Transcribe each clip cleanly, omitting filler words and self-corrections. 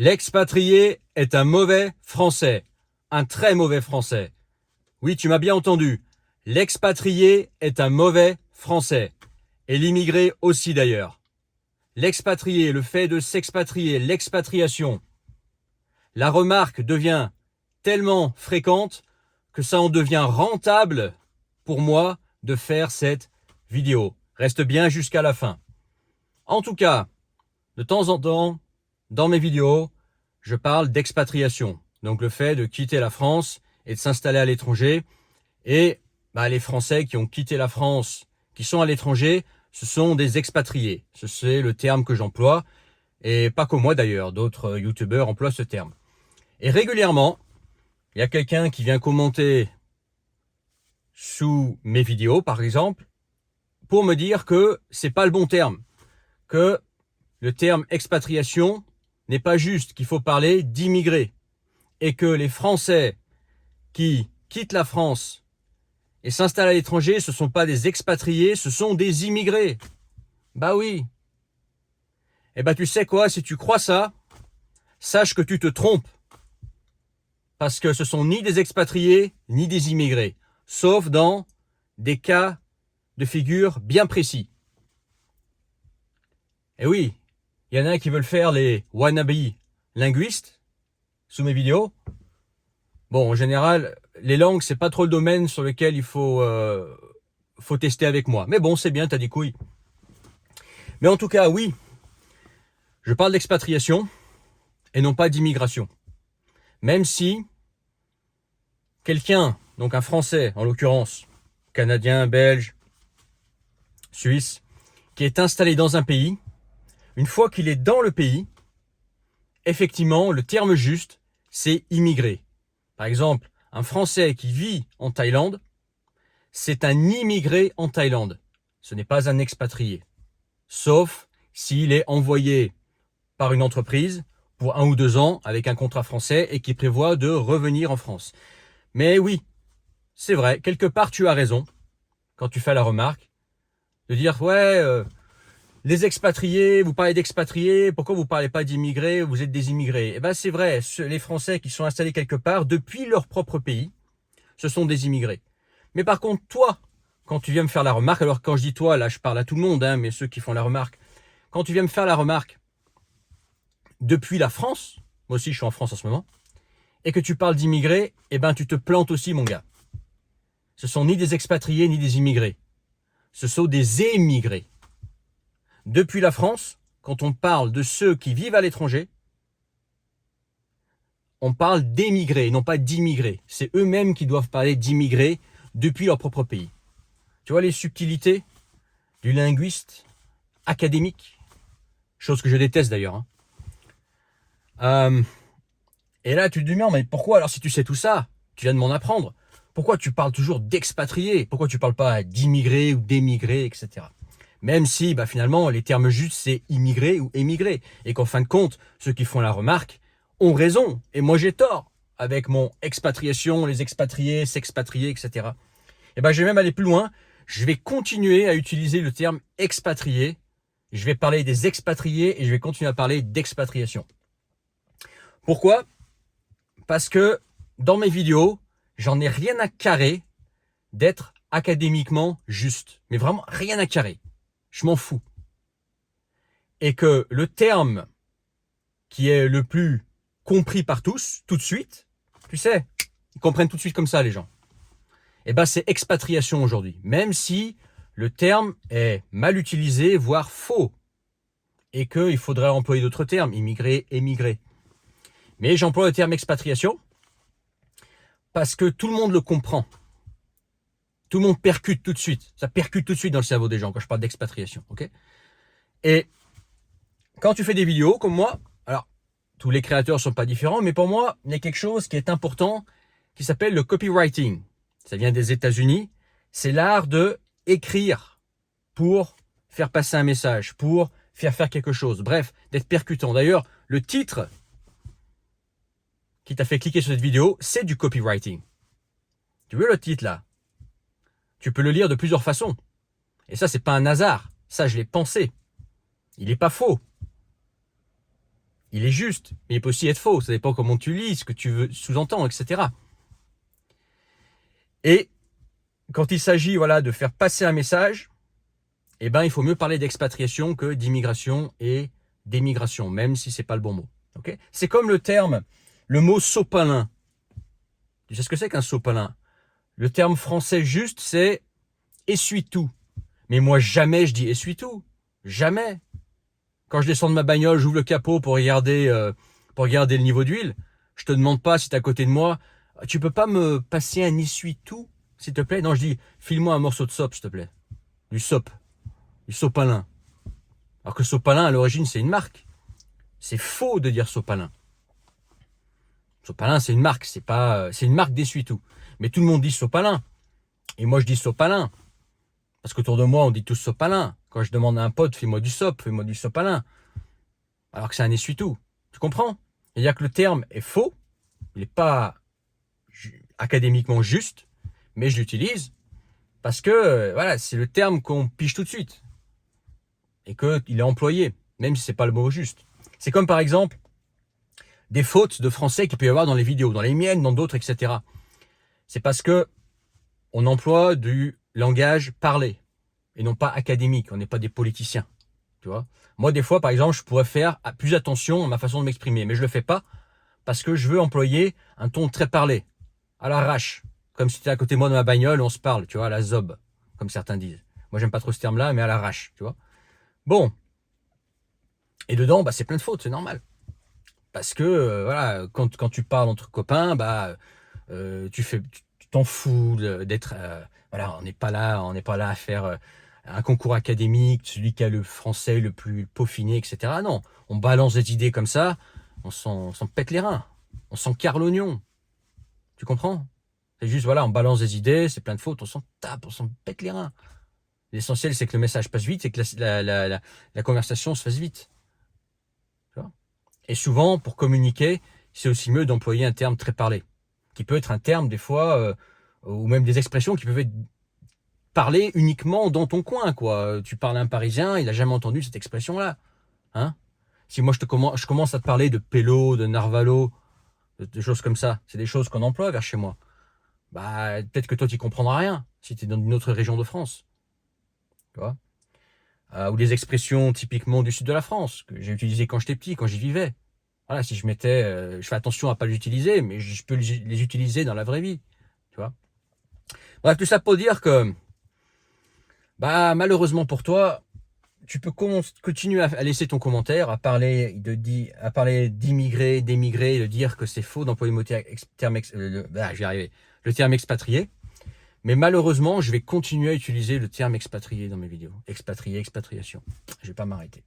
L'expatrié est un mauvais Français. Un très mauvais Français. Oui, tu m'as bien entendu. L'expatrié est un mauvais Français. Et l'immigré aussi d'ailleurs. L'expatrié, le fait de s'expatrier, l'expatriation. La remarque devient tellement fréquente que ça en devient rentable pour moi de faire cette vidéo. Reste bien jusqu'à la fin. En tout cas, de temps en temps, dans mes vidéos, je parle d'expatriation. Donc le fait de quitter la France et de s'installer à l'étranger. Et les Français qui ont quitté la France, qui sont à l'étranger, ce sont des expatriés. C'est le terme que j'emploie. Et pas que moi d'ailleurs, d'autres youtubeurs emploient ce terme. Et régulièrement, il y a quelqu'un qui vient commenter sous mes vidéos, par exemple, pour me dire que c'est pas le bon terme, que le terme expatriation n'est pas juste, qu'il faut parler d'immigrés, et que les Français qui quittent la France et s'installent à l'étranger, ce ne sont pas des expatriés, ce sont des immigrés. Bah oui. Eh ben tu sais quoi, si tu crois ça, sache que tu te trompes. Parce que ce sont ni des expatriés, ni des immigrés. Sauf dans des cas de figure bien précis. Et oui, il y en a qui veulent faire les wannabe linguistes sous mes vidéos. Bon, en général, les langues, c'est pas trop le domaine sur lequel il faut tester avec moi. Mais bon, c'est bien, t'as des couilles. Mais en tout cas, oui, je parle d'expatriation et non pas d'immigration. Même si quelqu'un, donc un Français en l'occurrence, Canadien, Belge, Suisse, qui est installé dans un pays, une fois qu'il est dans le pays, effectivement, le terme juste, c'est immigré. Par exemple, un Français qui vit en Thaïlande, c'est un immigré en Thaïlande. Ce n'est pas un expatrié. Sauf s'il est envoyé par une entreprise pour 1 ou 2 ans avec un contrat français et qui prévoit de revenir en France. Mais oui, c'est vrai, quelque part tu as raison quand tu fais la remarque de dire les expatriés, vous parlez d'expatriés, pourquoi vous parlez pas d'immigrés, vous êtes des immigrés? Eh ben c'est vrai, les Français qui sont installés quelque part depuis leur propre pays, ce sont des immigrés. Mais par contre, toi, quand tu viens me faire la remarque, alors quand je dis toi, là je parle à tout le monde, mais ceux qui font la remarque, quand tu viens me faire la remarque depuis la France, moi aussi je suis en France en ce moment, et que tu parles d'immigrés, eh ben tu te plantes aussi mon gars. Ce sont ni des expatriés ni des immigrés. Ce sont des émigrés. Depuis la France, quand on parle de ceux qui vivent à l'étranger, on parle d'émigrés, non pas d'immigrés. C'est eux-mêmes qui doivent parler d'immigrés depuis leur propre pays. Tu vois les subtilités du linguiste académique, chose que je déteste d'ailleurs. Et là, tu te dis, mais pourquoi alors si tu sais tout ça, tu viens de m'en apprendre, pourquoi tu parles toujours d'expatriés? Pourquoi tu parles pas d'immigrés ou d'émigrés, etc. Même si finalement les termes justes c'est immigré ou émigré. Et qu'en fin de compte, ceux qui font la remarque ont raison. Et moi j'ai tort avec mon expatriation, les expatriés, s'expatrier, etc. Et je vais même aller plus loin. Je vais continuer à utiliser le terme expatrié. Je vais parler des expatriés et je vais continuer à parler d'expatriation. Pourquoi? Parce que dans mes vidéos, j'en ai rien à carrer d'être académiquement juste. Mais vraiment rien à carrer. Je m'en fous. Et que le terme qui est le plus compris par tous, tout de suite, tu sais, ils comprennent tout de suite comme ça les gens. C'est expatriation aujourd'hui. Même si le terme est mal utilisé, voire faux. Et qu'il faudrait employer d'autres termes, immigré, émigré. Mais j'emploie le terme expatriation parce que tout le monde le comprend. Tout le monde percute tout de suite. Ça percute tout de suite dans le cerveau des gens quand je parle d'expatriation. Okay, et quand tu fais des vidéos comme moi, alors tous les créateurs ne sont pas différents, mais pour moi, il y a quelque chose qui est important qui s'appelle le copywriting. Ça vient des États-Unis. C'est l'art de écrire pour faire passer un message, pour faire quelque chose. Bref, d'être percutant. D'ailleurs, le titre qui t'a fait cliquer sur cette vidéo, c'est du copywriting. Tu veux le titre là? Tu peux le lire de plusieurs façons. Et ça, c'est pas un hasard. Ça, je l'ai pensé. Il n'est pas faux. il est juste, mais il peut aussi être faux. Ça dépend comment tu lis, ce que tu veux sous-entendre, etc. Et quand il s'agit voilà, de faire passer un message, eh ben, il faut mieux parler d'expatriation que d'immigration et d'émigration, même si c'est pas le bon mot. Okay, c'est comme le mot sopalin. Tu sais ce que c'est qu'un sopalin? Le terme français juste, c'est essuie-tout. Mais moi, jamais je dis essuie-tout. Jamais. Quand je descends de ma bagnole, j'ouvre le capot pour regarder le niveau d'huile. Je te demande pas si tu es à côté de moi. Tu peux pas me passer un essuie-tout, s'il te plaît? Non, je dis, file-moi un morceau de soap, s'il te plaît. Du soap. Du sopalin. Alors que sopalin, à l'origine, c'est une marque. C'est faux de dire sopalin. Sopalin, c'est une marque. C'est une marque d'essuie-tout. Mais tout le monde dit sopalin. Et moi, je dis sopalin. Parce qu'autour de moi, on dit tous sopalin. Quand je demande à un pote, fais-moi du sop, fais-moi du sopalin. Alors que c'est un essuie-tout. Tu comprends? C'est-à-dire que le terme est faux. Il n'est pas académiquement juste. Mais je l'utilise parce que voilà, c'est le terme qu'on pige tout de suite. Et qu'il est employé. Même si ce n'est pas le mot juste. C'est comme par exemple des fautes de français qu'il peut y avoir dans les vidéos. Dans les miennes, dans d'autres, etc. C'est parce que on emploie du langage parlé et non pas académique. On n'est pas des politiciens, tu vois. Moi, des fois, par exemple, je pourrais faire plus attention à ma façon de m'exprimer, mais je le fais pas parce que je veux employer un ton très parlé, à l'arrache, comme si tu étais à côté de moi dans ma bagnole, on se parle, tu vois, à la zob, comme certains disent. Moi, j'aime pas trop ce terme-là, mais à l'arrache, tu vois. Bon, et dedans, bah, c'est plein de fautes, c'est normal, parce que voilà, quand tu parles entre copains, bah, tu t'en fous d'être voilà, on n'est pas là à faire un concours académique, celui qui a le français le plus peaufiné, etc. Non, on balance des idées comme ça, on s'en pète les reins, on s'en carre l'oignon. Tu comprends? C'est juste, voilà, on balance des idées, c'est plein de fautes, on s'en tape, on s'en pète les reins. L'essentiel, c'est que le message passe vite et que la conversation se fasse vite. Tu vois? Et souvent, pour communiquer, c'est aussi mieux d'employer un terme très parlé, qui peut être un terme des fois, ou même des expressions qui peuvent être parlées uniquement dans ton coin, quoi. Tu parles à un Parisien, il n'a jamais entendu cette expression-là. Hein? Si moi je commence à te parler de pélo, de narvalo, de choses comme ça, c'est des choses qu'on emploie vers chez moi. Bah, peut-être que toi tu comprendras rien si tu es dans une autre région de France. Tu vois? Ou des expressions typiquement du sud de la France, que j'ai utilisées quand j'étais petit, quand j'y vivais. Voilà, si je fais attention à pas les utiliser, mais je peux les utiliser dans la vraie vie. Tu vois? Bref, tout ça pour dire que, bah, malheureusement pour toi, tu peux continuer à laisser ton commentaire, à parler d'immigrés, d'émigrés, de dire que c'est faux d'employer le terme expatrié. Mais malheureusement, je vais continuer à utiliser le terme expatrié dans mes vidéos. Expatrié, expatriation. Je vais pas m'arrêter.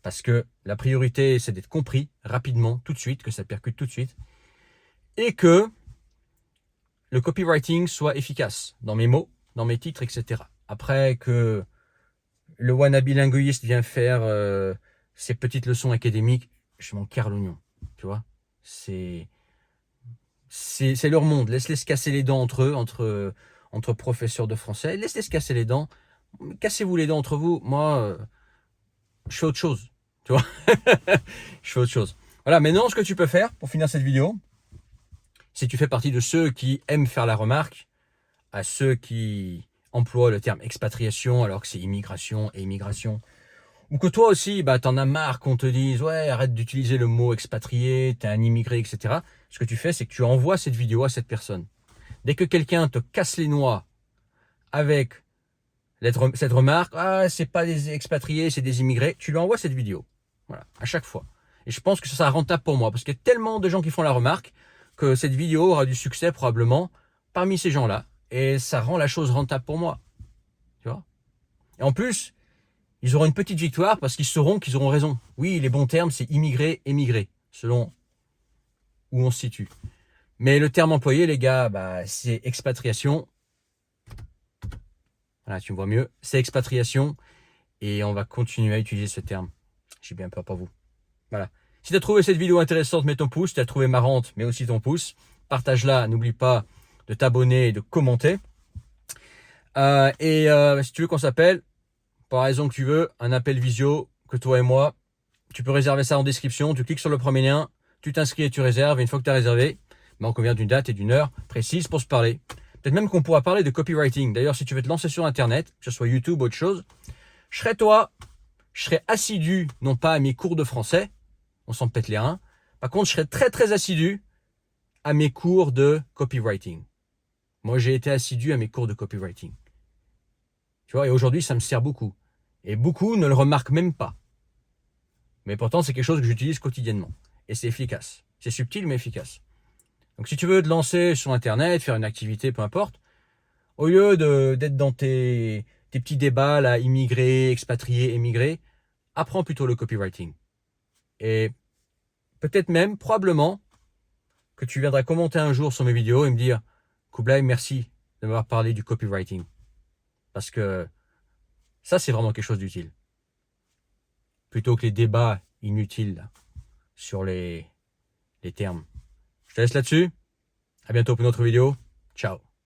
Parce que la priorité, c'est d'être compris rapidement, tout de suite, que ça percute tout de suite. Et que le copywriting soit efficace dans mes mots, dans mes titres, etc. Après que le wannabe linguiste vient faire ses petites leçons académiques, je m'en carre l'oignon. Tu vois, c'est leur monde. Laisse-les se casser les dents entre eux, entre professeurs de français. Laisse-les se casser les dents. Cassez-vous les dents entre vous. Moi, je fais autre chose. Tu vois, je fais autre chose. Voilà, maintenant, ce que tu peux faire pour finir cette vidéo, si tu fais partie de ceux qui aiment faire la remarque à ceux qui emploient le terme expatriation alors que c'est immigration et immigration, ou que toi aussi, bah, t'en as marre qu'on te dise, ouais, arrête d'utiliser le mot expatrié, t'es un immigré, etc. Ce que tu fais, c'est que tu envoies cette vidéo à cette personne. Dès que quelqu'un te casse les noix avec cette remarque, ah, c'est pas des expatriés, c'est des immigrés, tu lui envoies cette vidéo. Voilà, à chaque fois. Et je pense que ça sera rentable pour moi, parce qu'il y a tellement de gens qui font la remarque que cette vidéo aura du succès probablement parmi ces gens-là. Et ça rend la chose rentable pour moi. Tu vois? Et en plus, ils auront une petite victoire parce qu'ils sauront qu'ils auront raison. Oui, les bons termes, c'est immigré, émigré, selon où on se situe. Mais le terme employé, les gars, bah, c'est expatriation. Voilà, tu me vois mieux. C'est expatriation. Et on va continuer à utiliser ce terme. J'ai bien peur pour vous. Voilà. Si tu as trouvé cette vidéo intéressante, mets ton pouce. Si tu as trouvé marrante, mets aussi ton pouce. Partage-la. N'oublie pas de t'abonner et de commenter. Si tu veux qu'on s'appelle, par raison que tu veux, un appel visio, que toi et moi, tu peux réserver ça en description, tu cliques sur le premier lien, tu t'inscris et tu réserves, et une fois que tu as réservé, ben on convient d'une date et d'une heure précise pour se parler. Peut-être même qu'on pourra parler de copywriting. D'ailleurs, si tu veux te lancer sur Internet, que ce soit YouTube ou autre chose, je serais assidu, non pas à mes cours de français, on s'en pète les reins, par contre, je serais très très assidu à mes cours de copywriting. Moi, j'ai été assidu à mes cours de copywriting. Tu vois, et aujourd'hui, ça me sert beaucoup. Et beaucoup ne le remarquent même pas. Mais pourtant, c'est quelque chose que j'utilise quotidiennement. Et c'est efficace. C'est subtil, mais efficace. Donc, si tu veux te lancer sur Internet, faire une activité, peu importe, au lieu d'être dans tes petits débats, là, immigrés, expatriés, émigrés, apprends plutôt le copywriting. Et peut-être même, probablement, que tu viendras commenter un jour sur mes vidéos et me dire « Kublai, merci de m'avoir parlé du copywriting. » Parce que ça, c'est vraiment quelque chose d'utile. Plutôt que les débats inutiles là, sur les termes. Je te laisse là-dessus. À bientôt pour une autre vidéo. Ciao.